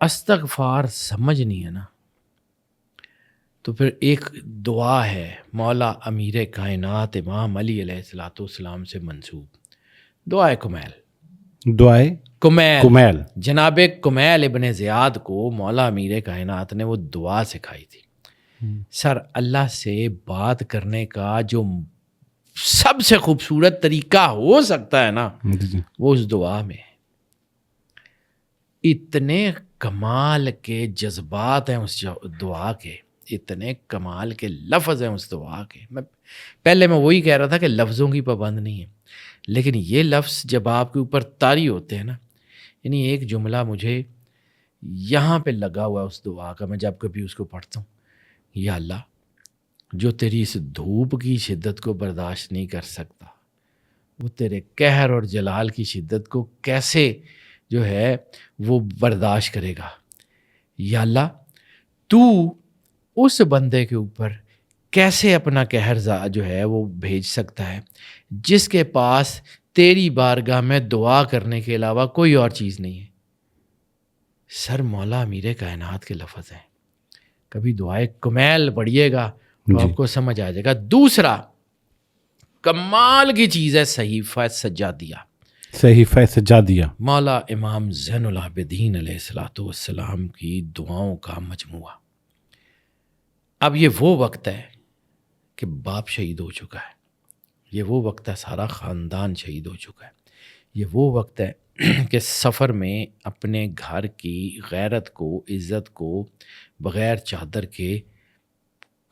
استغفار سمجھنی ہے نا تو پھر ایک دعا ہے مولا امیر کائنات امام علی علیہ الصلوۃ والسلام سے منسوب، دعائے دعائے کمیل. جناب کمیل ابن زیاد کو مولا امیر کائنات نے وہ دعا سکھائی تھی. سر اللہ سے بات کرنے کا جو سب سے خوبصورت طریقہ ہو سکتا ہے نا وہ اس دعا میں ہے. اتنے کمال کے جذبات ہیں اس دعا کے، اتنے کمال کے لفظ ہیں اس دعا کے. پہلے میں وہی کہہ رہا تھا کہ لفظوں کی پابند نہیں ہے، لیکن یہ لفظ جب آپ کے اوپر طاری ہوتے ہیں نا، یعنی ایک جملہ مجھے یہاں پہ لگا ہوا ہے اس دعا کا، میں جب کبھی اس کو پڑھتا ہوں، یا اللہ جو تیری اس دھوپ کی شدت کو برداشت نہیں کر سکتا وہ تیرے قہر اور جلال کی شدت کو کیسے جو ہے وہ برداشت کرے گا. یا اللہ تو اس بندے کے اوپر کیسے اپنا قہر جو ہے وہ بھیج سکتا ہے جس کے پاس تیری بارگاہ میں دعا کرنے کے علاوہ کوئی اور چیز نہیں ہے. سر مولا امیر کائنات کے لفظ ہیں، کبھی دعائے کمیل پڑھیے گا تو آپ کو سمجھ آ جائے گا. دوسرا کمال کی چیز ہے صحیفہ سجادیہ، مولا امام زین العابدین علیہ الصلوۃ والسلام کی دعاؤں کا مجموعہ. اب یہ وہ وقت ہے کہ باپ شہید ہو چکا ہے، یہ وہ وقت ہے سارا خاندان شہید ہو چکا ہے، یہ وہ وقت ہے کہ سفر میں اپنے گھر کی غیرت کو، عزت کو بغیر چادر کے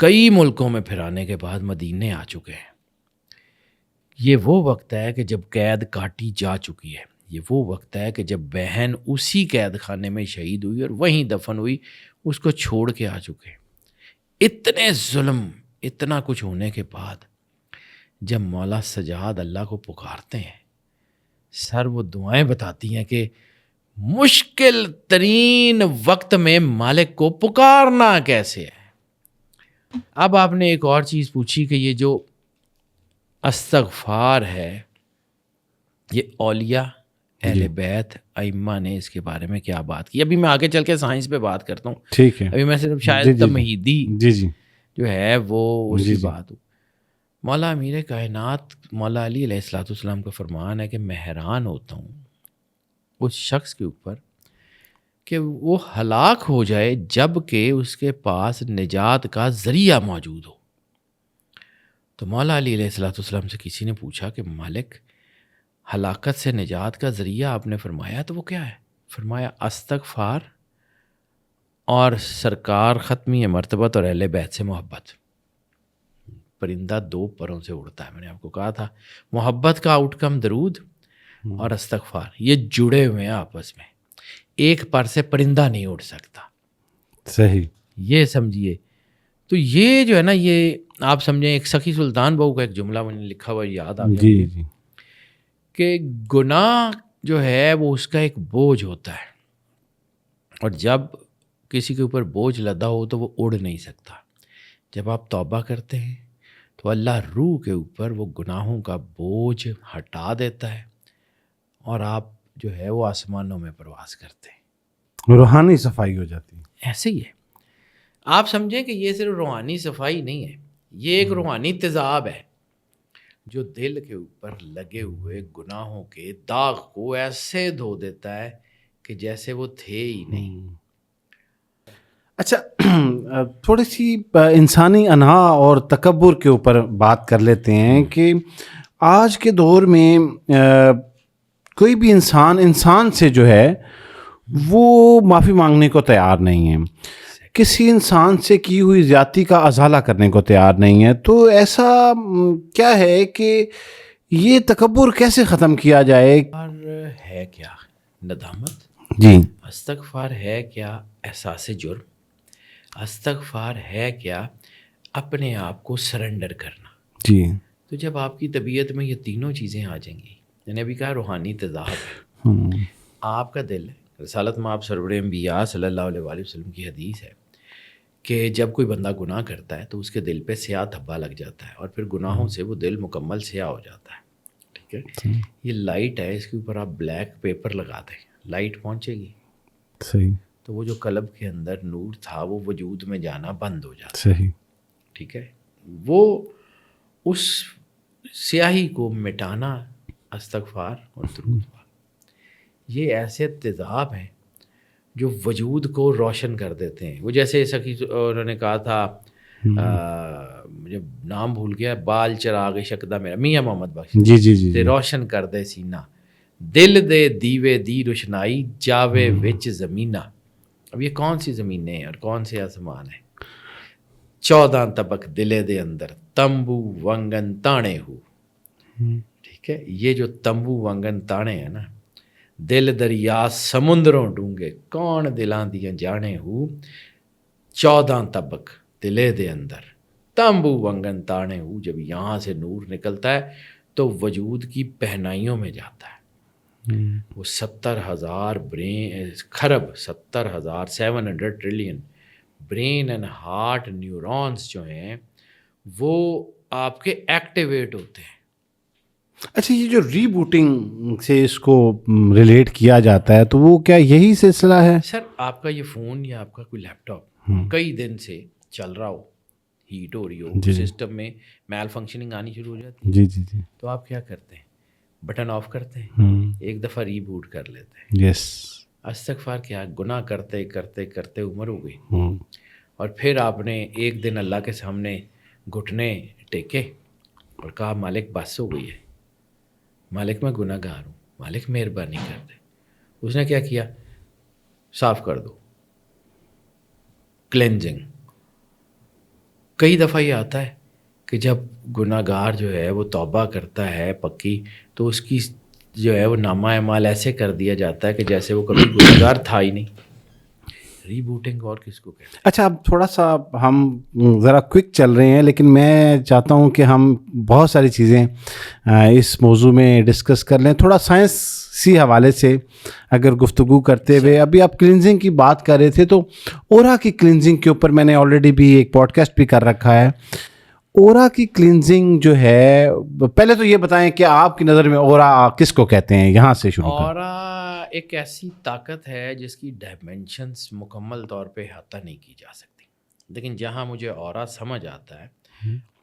کئی ملکوں میں پھرانے کے بعد مدینے آ چکے ہیں. یہ وہ وقت ہے کہ جب قید کاٹی جا چکی ہے، یہ وہ وقت ہے کہ جب بہن اسی قید خانے میں شہید ہوئی اور وہیں دفن ہوئی، اس کو چھوڑ کے آ چکے ہیں. اتنے ظلم، اتنا کچھ ہونے کے بعد جب مولا سجاد اللہ کو پکارتے ہیں، سر وہ دعائیں بتاتی ہیں کہ مشکل ترین وقت میں مالک کو پکارنا کیسے ہے. اب آپ نے ایک اور چیز پوچھی کہ یہ جو استغفار ہے یہ اولیاء اہل بیت ائمہ نے اس کے بارے میں کیا بات کی. ابھی میں آگے چل کے سائنس پہ بات کرتا ہوں، ٹھیک ہے. ابھی میں صرف شاید تمہیدی جو ہے وہ اس کی بات ہوں. مولا امیر کائنات مولا علی علیہ الصلوۃ والسلام کا فرمان ہے کہ میں حیران ہوتا ہوں اس شخص کے اوپر کہ وہ ہلاک ہو جائے جب کہ اس کے پاس نجات کا ذریعہ موجود ہو. تو مولا علی علیہ الصلوۃ والسلام سے کسی نے پوچھا کہ مالک ہلاکت سے نجات کا ذریعہ آپ نے فرمایا تو وہ کیا ہے؟ فرمایا استغفار اور سرکار ختمی مرتبت اور اہل بیت سے محبت. پرندہ دو پروں سے اڑتا ہے، میں نے آپ کو کہا تھا محبت کا آؤٹ کم درود اور استغفار، یہ جڑے ہوئے ہیں آپس میں، ایک پر سے پرندہ نہیں اڑ سکتا. صحیح، یہ سمجھیے. تو یہ جو ہے نا، یہ آپ سمجھیں ایک سخی سلطان بہو کا ایک جملہ میں نے لکھا ہوا یاد آ گیا کہ گناہ جو ہے وہ اس کا ایک بوجھ ہوتا ہے، اور جب کسی کے اوپر بوجھ لدا ہو تو وہ اڑ نہیں سکتا. جب آپ توبہ کرتے ہیں تو اللہ روح کے اوپر وہ گناہوں کا بوجھ ہٹا دیتا ہے اور آپ جو ہے وہ آسمانوں میں پرواز کرتے ہیں، روحانی صفائی ہو جاتی ہے. ایسے ہی ہے. آپ سمجھیں کہ یہ صرف روحانی صفائی نہیں ہے، یہ ایک روحانی تیزاب ہے جو دل کے اوپر لگے ہوئے گناہوں کے داغ کو ایسے دھو دیتا ہے کہ جیسے وہ تھے ہی نہیں. اچھا، تھوڑی سی انسانی انا اور تکبر کے اوپر بات کر لیتے ہیں کہ آج کے دور میں کوئی بھی انسان سے جو ہے وہ معافی مانگنے کو تیار نہیں ہے، کسی انسان سے کی ہوئی زیادتی کا ازالہ کرنے کو تیار نہیں ہے. تو ایسا کیا ہے کہ یہ تکبر کیسے ختم کیا جائے؟ ہے کیا ندامت؟ جی. استغفار ہے کیا احساس جرم؟ استغفار ہے کیا اپنے آپ کو سرنڈر کرنا؟ جی. تو جب آپ کی طبیعت میں یہ تینوں چیزیں آ جائیں گی، میں نے ابھی کہا روحانی تیزاب ہے، آپ کا دل ہے. رسالت میں آپ سرور انبیاء صلی اللہ علیہ وآلہ وسلم کی حدیث ہے کہ جب کوئی بندہ گناہ کرتا ہے تو اس کے دل پہ سیاہ دھبا لگ جاتا ہے اور پھر گناہوں سے وہ دل مکمل سیاہ ہو جاتا ہے. ٹھیک ہے، یہ لائٹ ہے، اس کے اوپر آپ بلیک پیپر لگا دیں، لائٹ پہنچے گی. صحیح. تو وہ جو قلب کے اندر نور تھا وہ وجود میں جانا بند ہو جاتا. صحیح. ٹھیک ہے. وہ اس سیاہی کو مٹانا استغفار اور درود پاک، یہ ایسے تیزاب ہیں جو وجود کو روشن کر دیتے ہیں. وہ جیسے سخی انہوں نے کہا تھا، مجھے نام بھول گیا، بال چراغ شکدہ میرا، میاں محمد بخش، جی جی جی. تے روشن کر دے سینہ، دل دے دیوے دی روشنائی جاوے وچ زمینہ. اب یہ کون سی زمینیں ہیں اور کون سے آسمان ہیں؟ 14 طبق دلے دے اندر تمبو ونگن تانے ہو. ٹھیک ہے. یہ جو تمبو ونگن تانے ہیں نا، دل دریا سمندروں ڈونگے کون دلاں دیاں جانے ہو. 14 طبق دلے دے اندر تمبو ونگن تانے ہو. جب یہاں سے نور نکلتا ہے تو وجود کی پہنائیوں میں جاتا ہے. وہ 70,000 خرب 70,000 700 trillion brain and heart neurons جو ہیں وہ آپ کے ایکٹیویٹ ہوتے ہیں. اچھا، یہ جو ری بوٹنگ سے اس کو ریلیٹ کیا جاتا ہے تو وہ کیا یہی سلسلہ ہے؟ سر آپ کا یہ فون یا آپ کا کوئی لیپ ٹاپ کئی دن سے چل رہا ہو، ہیٹ ہو رہی ہو، سسٹم میں میل فنکشننگ آنی شروع ہو جاتی ہے. جی جی جی. تو آپ کیا کرتے ہیں؟ بٹن آف کرتے ہیں، ایک دفعہ ری بوٹ کر لیتے ہیں. یس. استغفار کیا گناہ کرتے کرتے کرتے عمر ہو گئی، اور پھر آپ نے ایک دن اللہ کے سامنے گھٹنے ٹیکے اور کہا مالک بس ہو گئی ہے، مالک میں گناہ گار ہوں، مالک مہربانی کر دے. اس نے کیا کیا؟ صاف کر دو، کلینزنگ. کئی دفعہ یہ آتا ہے کہ جب گناہ گار جو ہے وہ توبہ کرتا ہے پکی، تو اس کی جو ہے وہ نامہ اعمال ایسے کر دیا جاتا ہے کہ جیسے وہ کبھی گناہ گار تھا ہی نہیں. ری بوٹنگ اور کس کو کہتے ہیں؟ اچھا، اب تھوڑا سا ہم ذرا کوئک چل رہے ہیں، لیکن میں چاہتا ہوں کہ ہم بہت ساری چیزیں اس موضوع میں ڈسکس کر لیں. تھوڑا سائنسی حوالے سے اگر گفتگو کرتے ہوئے، ابھی آپ کلینزنگ کی بات کر رہے تھے تو اورا کی کلینزنگ کے اوپر میں نے آلریڈی بھی ایک پوڈ کاسٹ بھی کر رکھا ہے. اورا کی کلینزنگ جو ہے، پہلے تو یہ بتائیں کہ آپ کی نظر میں اورا کس کو کہتے ہیں؟ یہاں سے شروع کریں. اورا ایک ایسی طاقت ہے جس کی ڈائمینشنز مکمل طور پہ احاطہ نہیں کی جا سکتی، لیکن جہاں مجھے اورا سمجھ آتا ہے،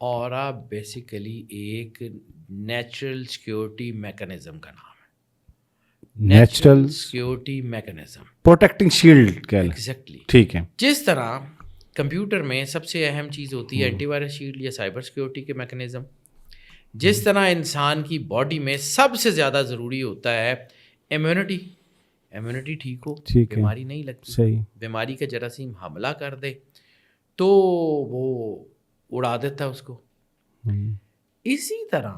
اورا بیسیکلی ایک نیچرل سیکیورٹی میکانزم کا نام ہے. Natural security mechanism, protecting shield کہہ لیں. ایگزیکٹلی. ٹھیک ہے. جس طرح کمپیوٹر میں سب سے اہم چیز ہوتی ہے اینٹی وائرس شیلڈ یا سائبر سیکیورٹی کے میکانزم، جس طرح انسان کی باڈی میں سب سے زیادہ ضروری ہوتا ہے امیونٹی ٹھیک ہو، بیماری نہیں لگتی. صحیح. بیماری کا جراثیم حملہ کر دے تو وہ اڑا دیتا ہے اس کو. اسی طرح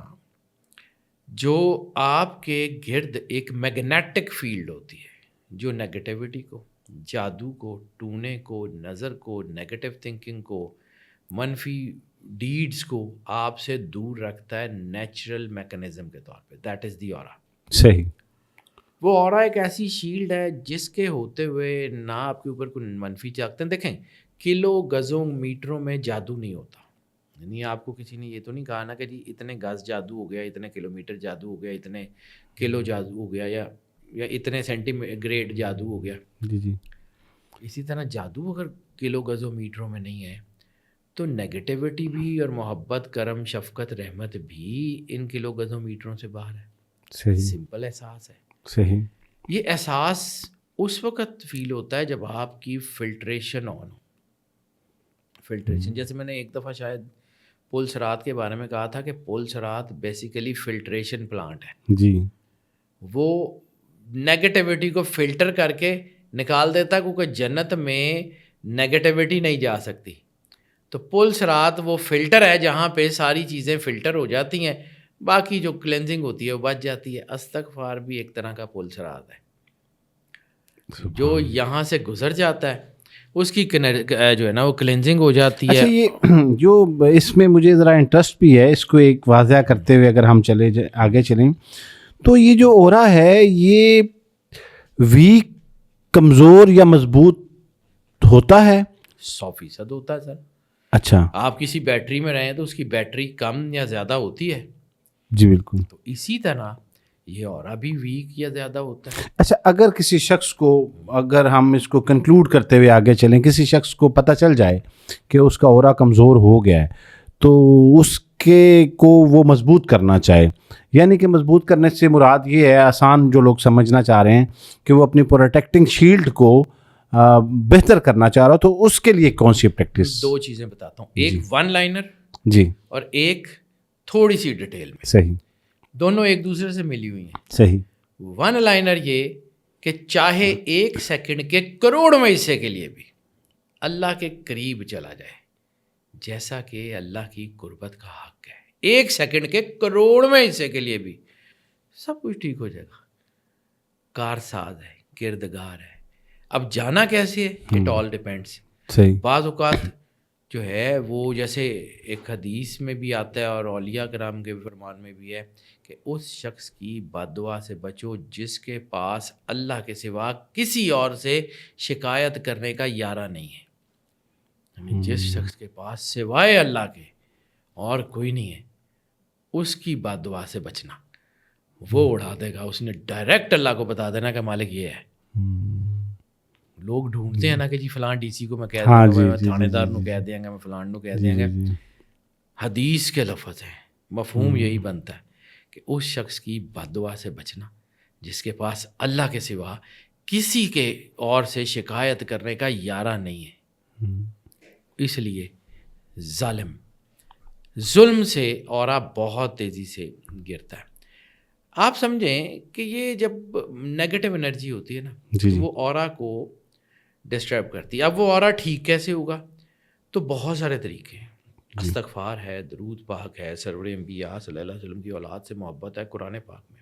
جو آپ کے گرد ایک میگنیٹک فیلڈ ہوتی ہے جو نیگیٹیوٹی کو، جادو کو، ٹونے کو، نظر کو، نیگیٹو تھنکنگ کو، منفی ڈیڈز کو آپ سے دور رکھتا ہے نیچرل میکانزم کے طور پہ. دیٹ از دی اورا. صحیح. وہ اورا ایک ایسی شیلڈ ہے جس کے ہوتے ہوئے نہ آپ کے اوپر کوئی منفی طاقتیں. دیکھیں، کلو گزوں میٹروں میں جادو نہیں ہوتا. یعنی آپ کو کسی نے یہ تو نہیں کہا نا کہ جی اتنے گز جادو ہو گیا، اتنے کلو میٹر جادو ہو گیا، اتنے کلو جادو ہو گیا، یا اتنے سینٹی گریڈ جادو ہو گیا. جی جی. اسی طرح جادو اگر کلو گزوں میٹروں میں نہیں ہے تو نیگیٹیوٹی بھی اور محبت، کرم، شفقت، رحمت بھی ان کلو گزوں میٹروں سے باہر ہے. صحیح. سمپل احساس ہے. صحیح. یہ احساس اس وقت فیل ہوتا ہے جب آپ کی فلٹریشن آن ہو. فلٹریشن جیسے میں نے ایک دفعہ شاید پل سرات کے بارے میں کہا تھا کہ پل سرات بیسیکلی فلٹریشن پلانٹ ہے. جی. وہ نیگیٹیوٹی کو فلٹر کر کے نکال دیتا ہے، کیونکہ جنت میں نیگیٹیوٹی نہیں جا سکتی. تو پل سرات وہ فلٹر ہے جہاں پہ ساری چیزیں فلٹر ہو جاتی ہیں، باقی جو کلینزنگ ہوتی ہے وہ بچ جاتی ہے. استغفار بھی ایک طرح کا پل سرات ہے، جو یہاں سے گزر جاتا ہے اس کی جو ہے نا وہ کلینزنگ ہو جاتی ہے. اچھا، یہ جو اس میں مجھے ذرا انٹرسٹ بھی ہے، اس کو ایک واضح کرتے ہوئے اگر ہم آگے چلیں تو یہ جو اورا ہے یہ ویک، کمزور یا مضبوط ہوتا ہے؟ 100% ہوتا ہے سر. اچھا. آپ کسی بیٹری میں رہیں تو اس کی بیٹری کم یا زیادہ ہوتی ہے. جی بالکل. تو اسی طرح یہ اور بھی ویک یا زیادہ ہوتا ہے. اچھا اگر کسی شخص کو, اگر ہم اس کو کنکلوڈ کرتے ہوئے آگے چلیں, کسی شخص کو پتہ چل جائے کہ اس کا اورا کمزور ہو گیا ہے تو اس کے کو وہ مضبوط کرنا چاہے, یعنی کہ مضبوط کرنے سے مراد یہ ہے, آسان جو لوگ سمجھنا چاہ رہے ہیں کہ وہ اپنی پروٹیکٹنگ شیلڈ کو بہتر کرنا چاہ رہا ہو, تو اس کے لیے کون سی پریکٹس؟ 2 چیزیں بتاتا ہوں, ایک ون لائنر جی, اور ایک تھوڑی سی ڈیٹیل میں. صحیح, دونوں ایک دوسرے سے ملی ہوئی ہیں. صحیح. ون لائنر یہ کہ چاہے 1 سیکنڈ کے کروڑویں حصے کے لیے بھی اللہ کے قریب چلا جائے, جیسا کہ اللہ کی قربت کا حق ہے, 1 سیکنڈ کے کروڑویں حصے کے لیے بھی سب کچھ ٹھیک ہو جائے گا. کارساز ہے, کردگار ہے. اب جانا کیسے ہے, اٹ آل ڈیپینڈس. صحیح. بعض اوقات جو ہے وہ جیسے ایک حدیث میں بھی آتا ہے اور اولیاء کرام کے فرمان میں بھی ہے کہ اس شخص کی بد دعا سے بچو جس کے پاس اللہ کے سوا کسی اور سے شکایت کرنے کا یارہ نہیں ہے. یعنی جس شخص کے پاس سوائے اللہ کے اور کوئی نہیں ہے, اس کی بد دعا سے بچنا. وہ اڑا دے گا, اس نے ڈائریکٹ اللہ کو بتا دینا کہ مالک یہ ہے. لوگ ڈھونڈتے ہیں نا کہ جی فلان ڈی سی کو میں کہہ دوں گا, میں تھانے دار نو کہہ دیں گا, میں فلان نو کہہ دیں گا. حدیث کے لفظ ہیں, مفہوم یہی بنتا ہے کہ اس شخص کی بد دعا سے بچنا جس کے پاس اللہ کے سوا کسی کے اور سے شکایت کرنے کا یارہ نہیں ہے. اس لیے ظلم سے اورا بہت تیزی سے گرتا ہے. آپ سمجھیں کہ یہ جب نیگیٹو انرجی ہوتی ہے نا, وہ اورا کو ڈسٹرب کرتی ہے. اب وہ اورا ٹھیک کیسے ہوگا؟ تو بہت سارے طریقے ہیں. استغفار ہے, درود پاک ہے, سرور انبیاء صلی اللہ علیہ وسلم کی اولاد سے محبت ہے. قرآن پاک میں